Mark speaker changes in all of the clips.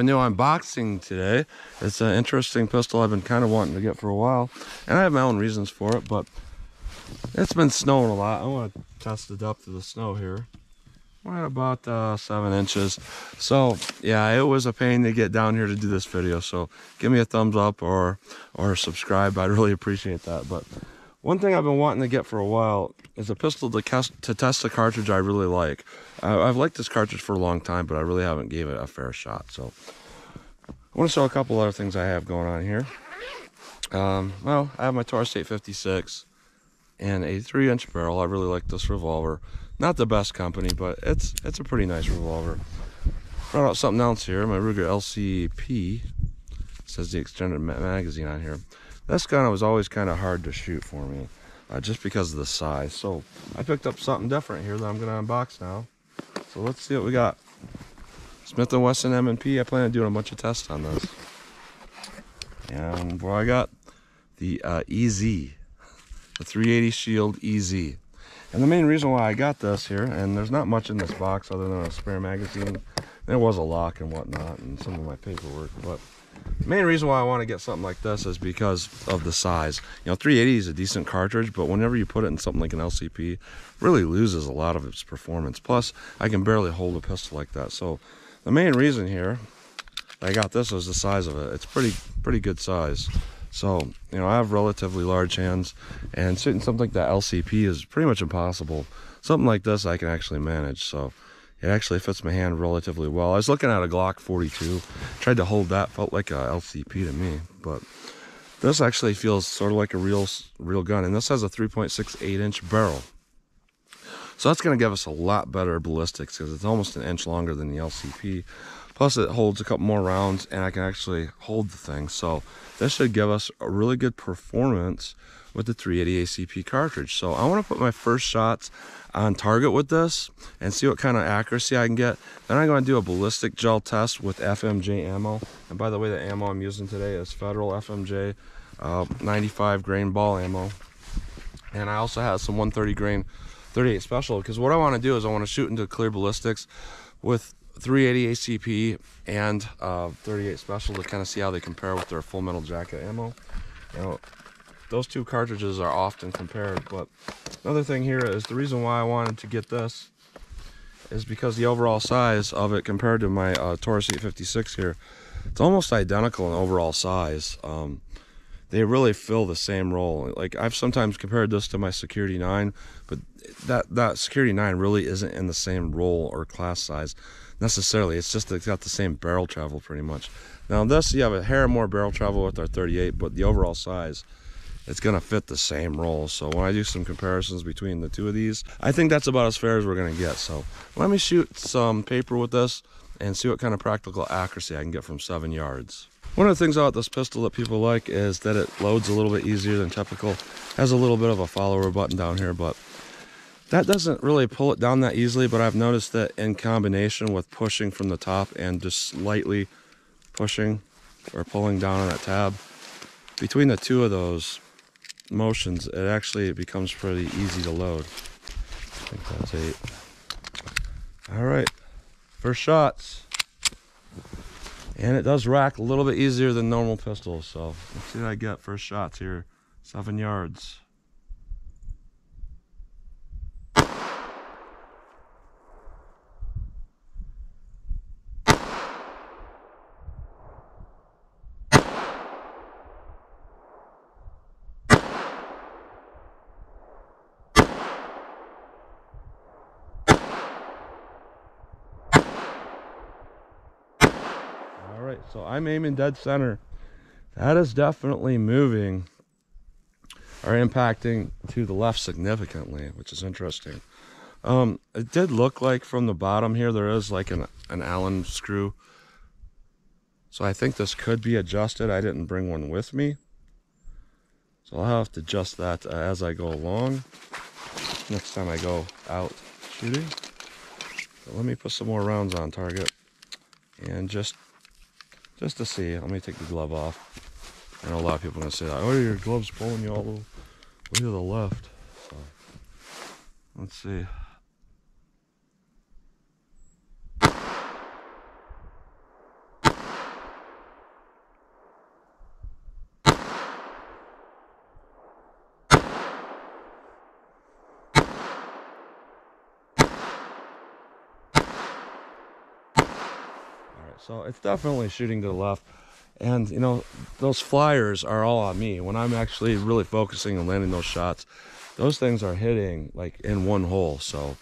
Speaker 1: a new unboxing today. It's an interesting pistol I've been kind of wanting to get for a while, and I have my own reasons for it, but it's been snowing a lot. I want to test the depth of the snow here. We're at about 7 inches. So yeah, it was a pain to get down here to do this video, so give me a thumbs up or subscribe. I'd really appreciate that. But one thing I've been wanting to get for a while is a pistol to test a cartridge I really like. I've liked this cartridge for a long time, but I really haven't gave it a fair shot. So I want to show a couple other things I have going on here. Well, I have my Taurus 856 and a 3-inch barrel. I really like this revolver. Not the best company, but it's a pretty nice revolver. Brought out something else here, my Ruger ACP. It says the extended magazine on here. This gun was always kind of hard to shoot for me, just because of the size. So I picked up something different here that I'm going to unbox now. So let's see what we got. Smith & Wesson M&P. I plan on doing a bunch of tests on this. And what I got, the EZ, the 380 Shield EZ. And the main reason why I got this here, and there's not much in this box other than a spare magazine. There was a lock and whatnot and some of my paperwork, but the main reason why I want to get something like this is because of the size. You know, 380 is a decent cartridge, but whenever you put it in something like an LCP, it really loses a lot of its performance. Plus, I can barely hold a pistol like that. So the main reason here I got this is the size of it. It's pretty good size. So, you know, I have relatively large hands, and shooting something like that LCP is pretty much impossible. Something like this I can actually manage, so it actually fits my hand relatively well. I was looking at a Glock 42, tried to hold that, felt like a LCP to me, but this actually feels sort of like a real gun, and this has a 3.68-inch barrel. So that's going to give us a lot better ballistics because it's almost an inch longer than the LCP. Plus it holds a couple more rounds and I can actually hold the thing. So this should give us a really good performance with the 380 ACP cartridge. So I want to put my first shots on target with this and see what kind of accuracy I can get. Then I'm going to do a ballistic gel test with FMJ ammo. And by the way, the ammo I'm using today is Federal FMJ 95 grain ball ammo. And I also have some 130 grain 38 special, because what I want to do is I want to shoot into clear ballistics with 380 ACP and 38 special to kind of see how they compare with their full metal jacket ammo. You know, those two cartridges are often compared, but another thing here is the reason why I wanted to get this is because the overall size of it compared to my Taurus 856 here, it's almost identical in overall size. They really fill the same role. Like, I've sometimes compared this to my Security 9, but that Security 9 really isn't in the same role or class size necessarily. It's just it's got the same barrel travel pretty much. Now this, you have a hair more barrel travel with our 38, but the overall size, it's gonna fit the same role. So when I do some comparisons between the two of these, I think that's about as fair as we're gonna get. So let me shoot some paper with this and see what kind of practical accuracy I can get from 7 yards. One of the things about this pistol that people like is that it loads a little bit easier than typical. Has a little bit of a follower button down here, but that doesn't really pull it down that easily. But I've noticed that in combination with pushing from the top and just slightly pushing or pulling down on that tab, between the two of those motions, it actually becomes pretty easy to load. I think that's 8. All right, first shots. And it does rack a little bit easier than normal pistols. So let's see what I get. First shots here, 7 yards. Alright, so I'm aiming dead center. That is definitely moving or impacting to the left significantly, which is interesting. It did look like from the bottom here there is like an Allen screw. So I think this could be adjusted. I didn't bring one with me, so I'll have to adjust that as I go along next time I go out shooting. But let me put some more rounds on target and just to see. Let me take the glove off. I know a lot of people are going to say that, oh, your glove's pulling you all the way to the left. So let's see. So it's definitely shooting to the left. And, you know, those flyers are all on me. When I'm actually really focusing on landing those shots, those things are hitting like in one hole. So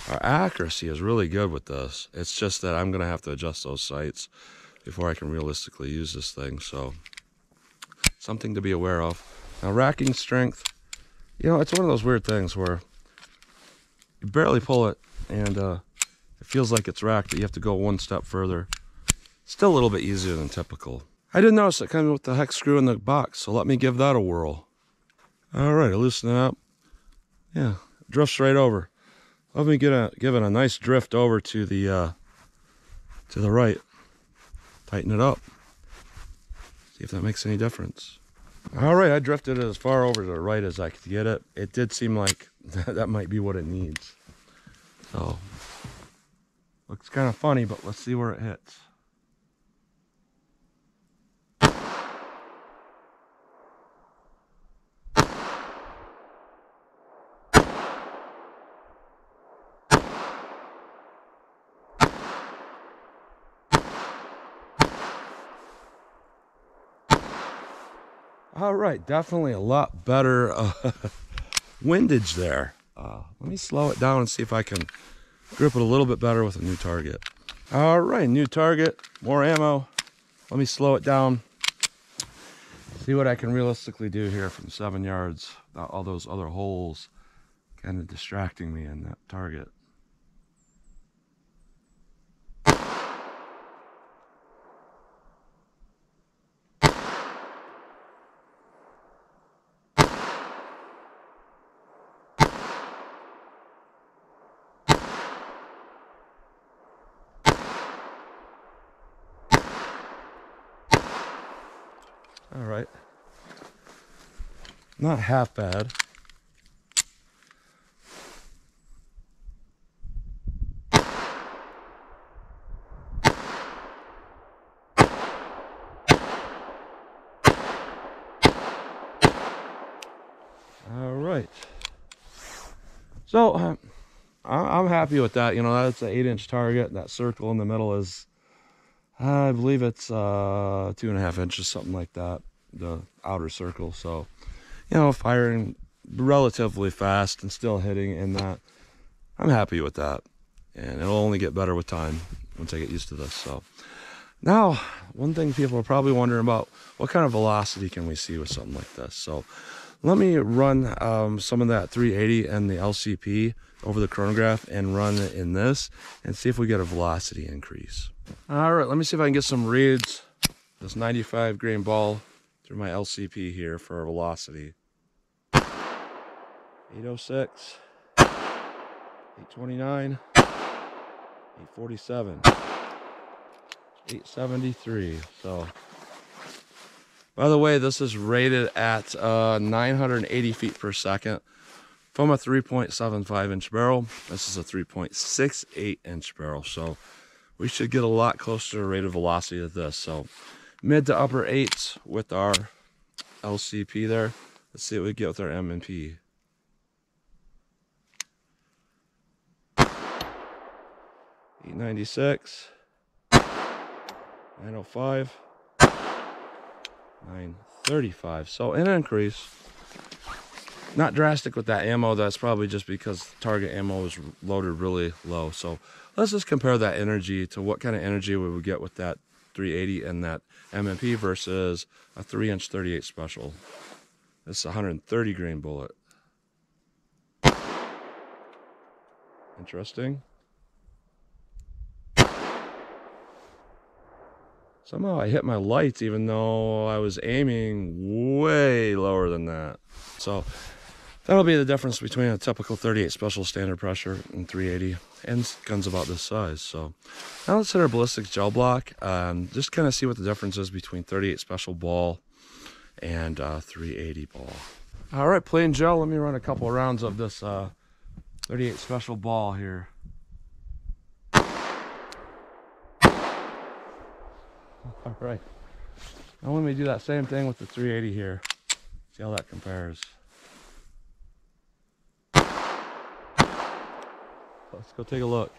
Speaker 1: our accuracy is really good with this. It's just that I'm going to have to adjust those sights before I can realistically use this thing. So something to be aware of. Now, racking strength, you know, it's one of those weird things where you barely pull it and it feels like it's racked, but you have to go one step further. Still a little bit easier than typical. I didn't notice it coming with the hex screw in the box, so let me give that a whirl. All right, I loosen it up. Yeah, drifts right over. Let me give it a nice drift over to the right. Tighten it up. See if that makes any difference. All right, I drifted it as far over to the right as I could get it. It did seem like that might be what it needs. So, looks kind of funny, but let's see where it hits. All right, definitely a lot better windage there. Let me slow it down and see if I can grip it a little bit better with a new target. All right, new target, more ammo. Let me slow it down. See what I can realistically do here from 7 yards without all those other holes kind of distracting me in that target. All right, not half bad. All right, so I'm happy with that. You know, that's an 8-inch target. That circle in the middle is, I believe it's 2.5 inches, something like that, the outer circle. So, you know, firing relatively fast and still hitting in that, I'm happy with that. And it'll only get better with time once I get used to this. So now, one thing people are probably wondering about, what kind of velocity can we see with something like this? So let me run some of that 380 and the LCP over the chronograph and run it in this and see if we get a velocity increase. All right, let me see if I can get some reads. This 95 grain ball through my LCP here for a velocity. 806, 829, 847, 873. So, by the way, this is rated at 980 feet per second from a 3.75 inch barrel. This is a 3.68 inch barrel. So we should get a lot closer to rated velocity of this. So mid to upper 8s with our LCP there. Let's see what we get with our M&P. 896, 905, 935. So an increase. Not drastic with that ammo. That's probably just because target ammo is loaded really low. So let's just compare that energy to what kind of energy we would get with that 380 and that M&P versus a 3-inch 38 special. This is a 130 grain bullet. Interesting. Somehow I hit my lights even though I was aiming way lower than that. So that'll be the difference between a typical 38 special standard pressure and 380 and guns about this size. So now let's hit our ballistic gel block. Just kind of see what the difference is between 38 special ball and 380 ball. All right, plain gel. Let me run a couple of rounds of this 38 special ball here. All right, now let me do that same thing with the 380 here. See how that compares. Let's go take a look.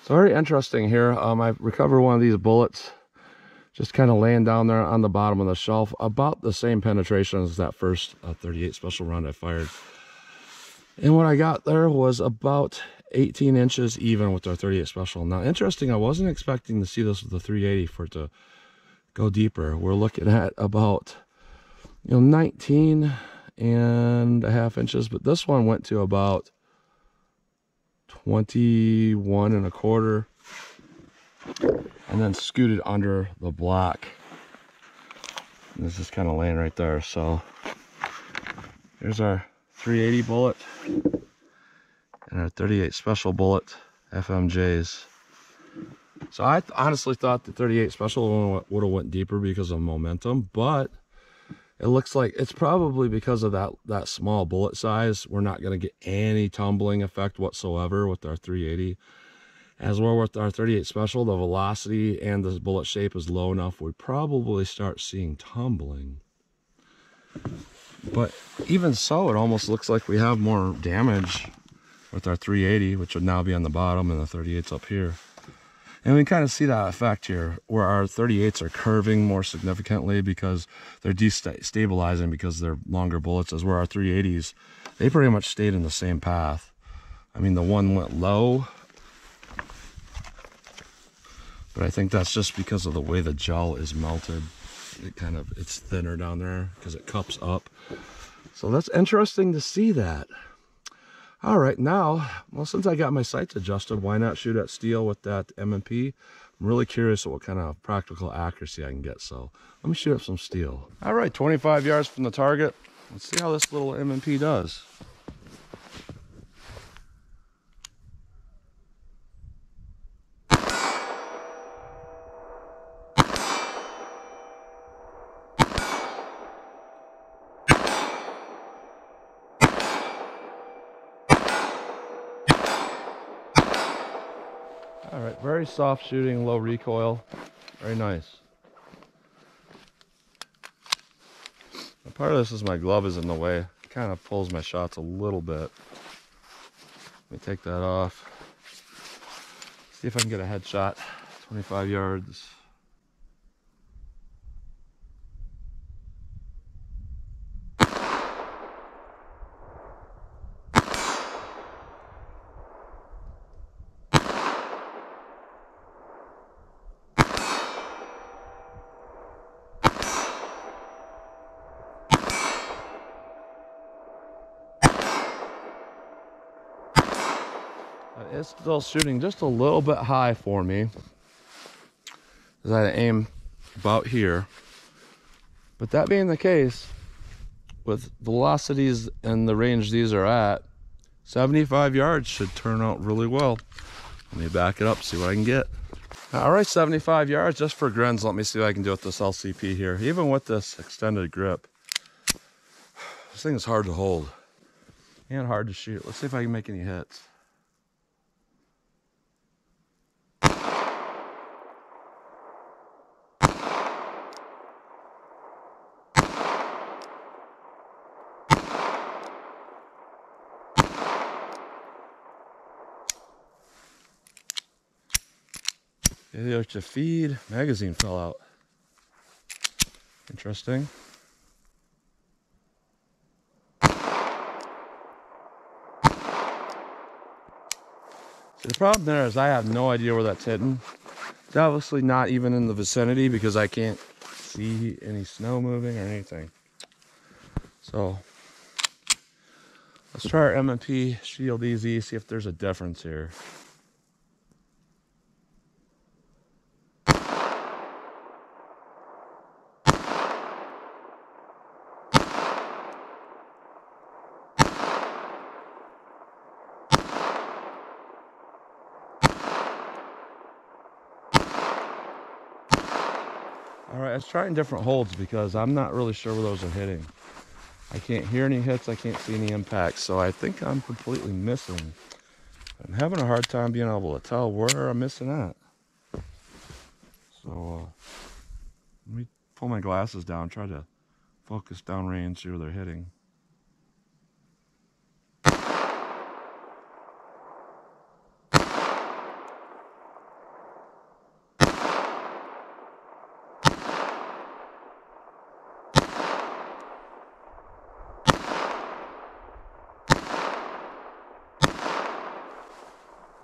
Speaker 1: So very interesting here. I recovered one of these bullets, just kind of laying down there on the bottom of the shelf, about the same penetration as that first 38 special round I fired. And what I got there was about 18 inches even with our 38 special. Now, interesting, I wasn't expecting to see this with the 380 for it to go deeper. We're looking at about, 19 and a half inches, but this one went to about 21 and a quarter and then scooted under the block. And this is kind of laying right there. So here's our 380 bullet and our 38 special bullet FMJs. So I honestly thought the 38 special would have went deeper because of momentum, but it looks like it's probably because of that small bullet size. We're not going to get any tumbling effect whatsoever with our 380. As well with our 38 special, the velocity and the bullet shape is low enough, we probably start seeing tumbling. But even so, it almost looks like we have more damage with our 380, which would now be on the bottom, and the 38's up here. And we kind of see that effect here, where our 38s are curving more significantly because they're destabilizing because they're longer bullets, as where our 380s, they pretty much stayed in the same path. I mean, the one went low, but I think that's just because of the way the gel is melted. It's thinner down there because it cups up. So that's interesting to see that. All right, now, well, since I got my sights adjusted, why not shoot at steel with that M&P? I'm really curious what kind of practical accuracy I can get, so let me shoot up some steel. All right, 25 yards from the target. Let's see how this little M&P does. All right, very soft shooting, low recoil, very nice. And part of this is my glove is in the way. It kind of pulls my shots a little bit. Let me take that off. See if I can get a headshot, 25 yards. It's still shooting just a little bit high for me, as I aim about here. But that being the case, with velocities and the range these are at, 75 yards should turn out really well. Let me back it up, see what I can get. All right, 75 yards just for grins. Let me see what I can do with this LCP here. Even with this extended grip, this thing is hard to hold and hard to shoot. Let's see if I can make any hits. Failure to feed, magazine fell out. Interesting. See, the problem there is I have no idea where that's hitting. It's obviously not even in the vicinity because I can't see any snow moving or anything. So let's try our M&P Shield EZ, see if there's a difference here. All right, let's try in different holds because I'm not really sure where those are hitting. I can't hear any hits, I can't see any impacts, so I think I'm completely missing. I'm having a hard time being able to tell where I'm missing at. So let me pull my glasses down, try to focus downrange, see where they're hitting.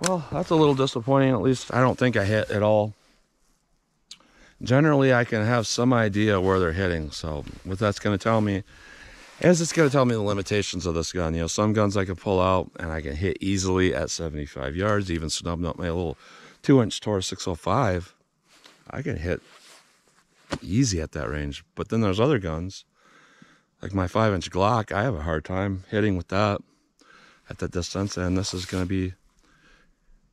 Speaker 1: Well, that's a little disappointing. At least I don't think I hit at all. Generally, I can have some idea where they're hitting. So what that's going to tell me is it's going to tell me the limitations of this gun. You know, some guns I can pull out and I can hit easily at 75 yards, even snubbing up my little 2-inch Taurus 605. I can hit easy at that range. But then there's other guns, like my 5-inch Glock. I have a hard time hitting with that at that distance, and this is going to be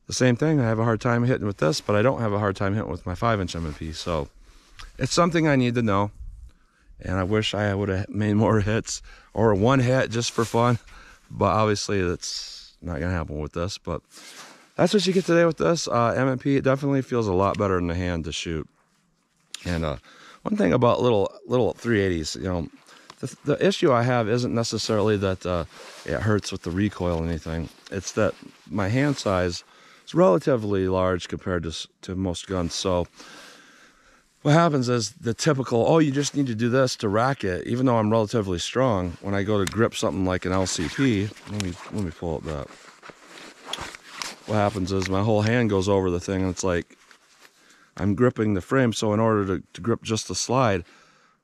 Speaker 1: the same thing. I have a hard time hitting with this, but I don't have a hard time hitting with my 5-inch M&P. So it's something I need to know, and I wish I would have made more hits or one hit just for fun, but obviously that's not going to happen with this. But that's what you get today with this M&P. It definitely feels a lot better in the hand to shoot. And one thing about little 380s, you know, the issue I have isn't necessarily that it hurts with the recoil or anything. It's that my hand size is relatively large compared to most guns. So what happens is the typical, oh, you just need to do this to rack it, even though I'm relatively strong. When I go to grip something like an LCP, let me pull up that. What happens is my whole hand goes over the thing, and it's like I'm gripping the frame. So in order to grip just the slide,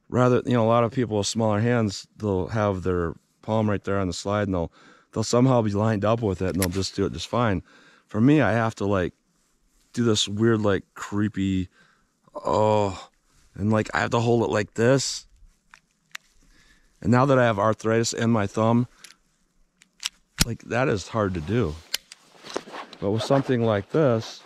Speaker 1: rather, you know, a lot of people with smaller hands, they'll have their palm right there on the slide, and they'll somehow be lined up with it, and they'll just do it just fine. For me, I have to like do this weird, like creepy, and like I have to hold it like this. And now that I have arthritis in my thumb, like that is hard to do. But with something like this,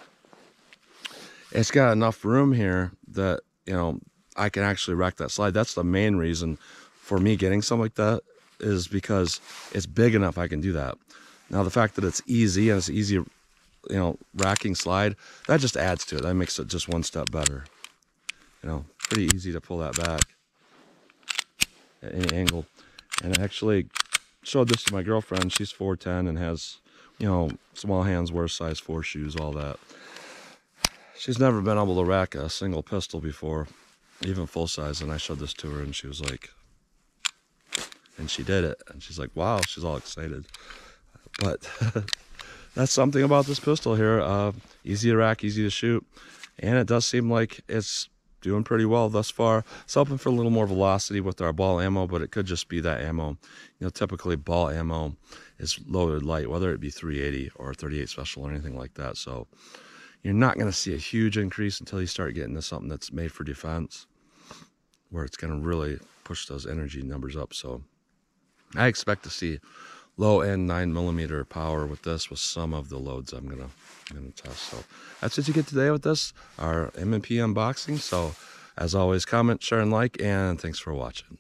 Speaker 1: it's got enough room here that, you know, I can actually rack that slide. That's the main reason for me getting something like that, is because it's big enough I can do that. Now the fact that it's easy and it's easy, you know, racking slide, that just adds to it. That makes it just one step better. You know, pretty easy to pull that back at any angle. And I actually showed this to my girlfriend. She's 4'10" and has, you know, small hands, wears size 4 shoes, all that. She's never been able to rack a single pistol before, even full size, and I showed this to her, and she was like, and she did it, and she's like, wow, she's all excited. But that's something about this pistol here. Easy to rack, easy to shoot, and it does seem like it's doing pretty well thus far. It's hoping for a little more velocity with our ball ammo, but it could just be that ammo. You know, typically ball ammo is loaded light, whether it be 380 or 38 special or anything like that. So you're not going to see a huge increase until you start getting to something that's made for defense, where it's going to really push those energy numbers up. So I expect to see low end 9mm power with this, with some of the loads I'm gonna test. So that's what you get today with this, our M&P unboxing. So as always, comment, share, and like, and thanks for watching.